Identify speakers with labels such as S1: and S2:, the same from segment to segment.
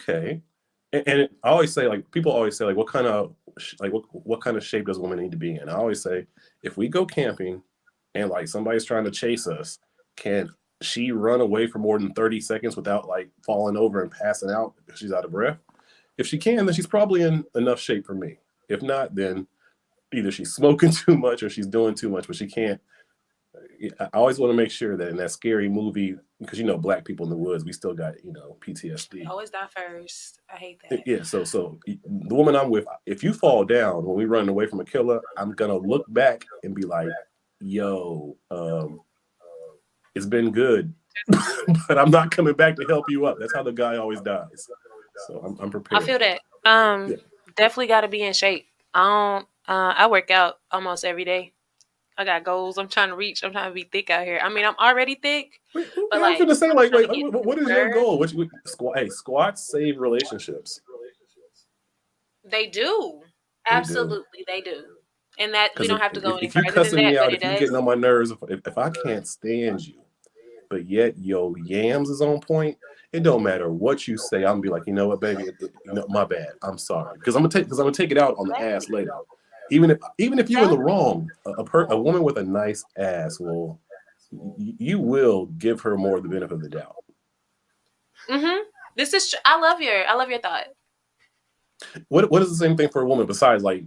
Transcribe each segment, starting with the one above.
S1: okay. I always say, like, people always say, like, what kind of shape does a woman need to be in? I always say, if we go camping and like somebody's trying to chase us, can she run away for more than 30 seconds without like falling over and passing out because she's out of breath? If she can, then she's probably in enough shape for me. If not, then either she's smoking too much or she's doing too much, but she can't. I always want to make sure that in that scary movie, because black people in the woods, we still got PTSD.
S2: Always die first. I hate that.
S1: Yeah, so the woman I'm with, if you fall down when we running away from a killer, I'm gonna look back and be like, "Yo, it's been good, but I'm not coming back to help you up." That's how the guy always dies. So I'm
S2: I
S1: prepared.
S2: feel that.
S1: Yeah.
S2: Definitely got to be in shape. I don't. I work out almost every day. I got goals I'm trying to reach. I'm trying to be thick out here. I mean, I'm already thick, but
S1: Yeah, I'm
S2: like
S1: finna say,
S2: I'm
S1: like,
S2: trying
S1: wait,
S2: to get
S1: what is your
S2: thicker.
S1: goal? Hey, squats save relationships.
S2: They do.
S1: They do.
S2: Absolutely, they do. And that we
S1: Because
S2: don't have to go any
S1: if you
S2: further than
S1: cussing me
S2: that, but
S1: out,
S2: it
S1: if you
S2: does.
S1: getting on my nerves, if I can't stand you, but yet your yams is on point, it don't matter what you say. I'm gonna be like, you know what, baby, my bad. I'm sorry, because I'm gonna take it out on the ass
S2: Exactly.
S1: later. Even if you in the
S2: Exactly.
S1: wrong, a woman with a nice ass will you will give her more the benefit of the doubt.
S2: Mhm. This is. I love your thought.
S1: What is the same thing for a woman besides like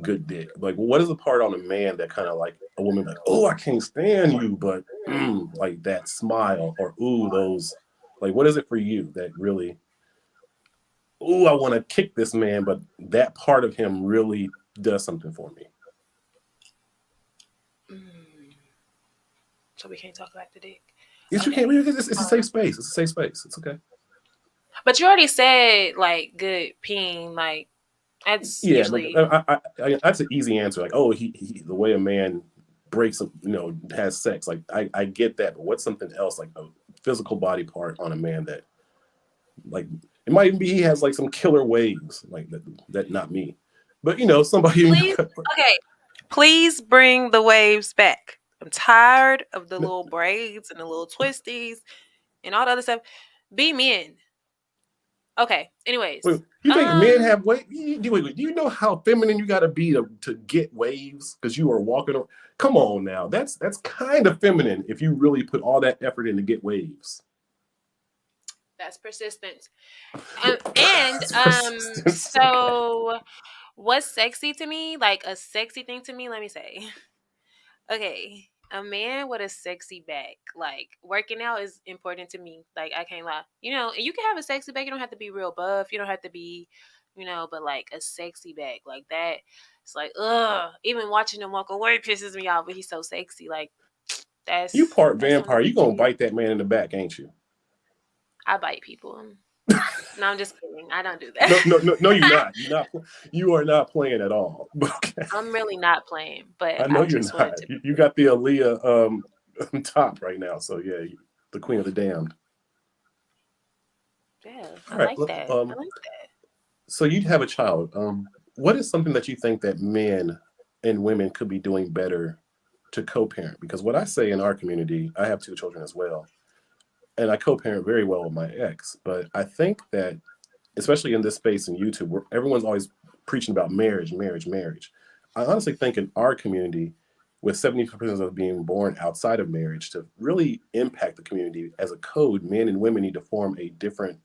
S1: good dick? Like what is the part on a man that kind of like a woman like, oh, I can't stand you, but like that smile, or ooh, those, like, what is it for you that really, ooh, I want to kick this man, but that part of him really does something for me.
S2: Mm. So we can't talk about the dick.
S1: Yes, you can't.
S2: Okay.
S1: It's a safe space. It's a safe space. It's okay.
S2: But you already said like good peeing. Like that's
S1: Yeah, like
S2: usually
S1: that's an easy answer. Like, oh, he the way a man breaks, has sex. Like, I get that, but what's something else, like a physical body part on a man that, like, it might even be he has like some killer waves, like that not me, but somebody
S2: please. Okay. Please bring the waves back. I'm tired of the little braids and the little twisties and all the other stuff. Be men. Okay.
S1: Wait,
S2: Anyways,
S1: you think men have wait? Do you know how feminine you got to be to get waves? Because you are walking. Come on now, that's kind of feminine if you really put all that effort in to get waves.
S2: that's persistence. And
S1: That's persistence. Okay.
S2: so what's sexy to me? Like a sexy thing to me. Let me say. Okay, a man with a sexy back, like working out is important to me. Like I can't lie, and you can have a sexy back. You don't have to be real buff. You don't have to be, but like a sexy back like that. It's like ugh. Even watching him walk away pisses me off. But he's so sexy. Like
S1: You
S2: that's
S1: part
S2: that's something
S1: vampire.
S2: to
S1: You gonna
S2: me.
S1: bite that man in the back, ain't you?
S2: I bite people. No, I'm just kidding. I don't do
S1: No, no, no, no. You're
S2: that.
S1: not. You're not. You are not playing at all. Okay.
S2: I'm really not playing, but
S1: I know
S2: I
S1: you're
S2: just wanted
S1: not.
S2: to.
S1: You got the Aaliyah top right now. So yeah, the queen of the damned.
S2: Yeah,
S1: All
S2: I
S1: right.
S2: like that. I like that.
S1: So you have a child. What is something that you think that men and women could be doing better to co-parent? Because what I say in our community, I have two children as well, and I co-parent very well with my ex. But I think that, especially in this space in YouTube, where everyone's always preaching about marriage, marriage, marriage, I honestly think in our community, with 70% of being born outside of marriage, to really impact the community as a code, men and women need to form a different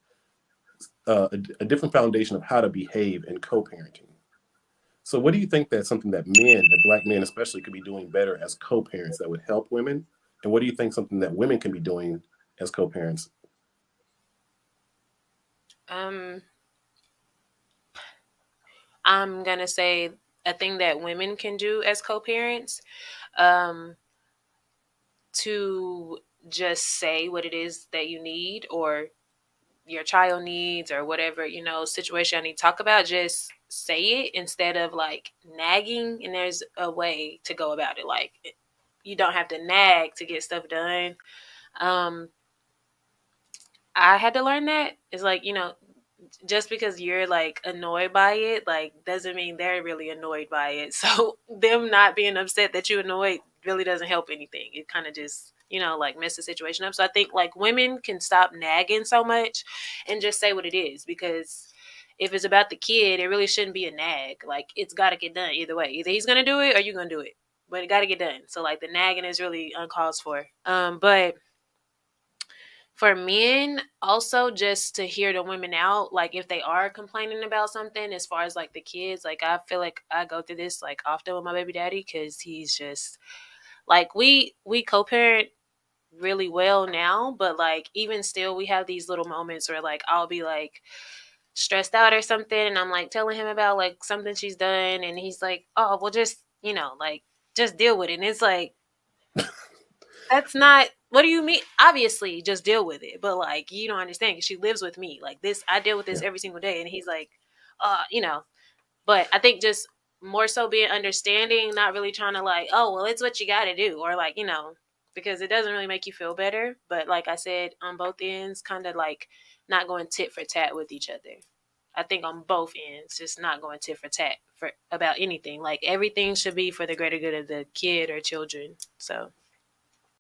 S1: foundation of how to behave in co-parenting. So, what do you think that's something that black men especially, could be doing better as co-parents that would help women? And what do you think something that women can be doing as co-parents?
S2: Um, I'm gonna say a thing that women can do as co-parents, um, to just say what it is that you need or your child needs or whatever situation I need to talk about. Just say it instead of like nagging. And there's a way to go about it. Like you don't have to nag to get stuff done. Um, I had to learn that. It's like just because you're like annoyed by it, like doesn't mean they're really annoyed by it. So them not being upset that you're annoyed really doesn't help anything. It kind of just like mess the situation up. So I think like women can stop nagging so much and just say what it is, because if it's about the kid, it really shouldn't be a nag. Like it's got to get done either way. Either he's gonna do it or you're gonna do it, but it got to get done. So like the nagging is really uncalled for. But for men, also just to hear the women out, like if they are complaining about something as far as like the kids, like I feel like I go through this like often with my baby daddy, because he's just like we co-parent really well now, but like even still we have these little moments where like I'll be like stressed out or something, and I'm like telling him about like something she's done, and he's like, oh well, just like just deal with it. And it's like, that's not, what do you mean? Obviously just deal with it, but like you don't understand, because she lives with me. Like this, I deal with this
S1: Yeah.
S2: every single day. And he's like, but I think just more so being understanding, not really trying to like, oh well, it's what you got to do, or like because it doesn't really make you feel better. But like I said, on both ends, kind of like not going tit for tat with each other. I think on both ends, just not going tit for tat for about anything. Like everything should be for the greater good of the kid or children. So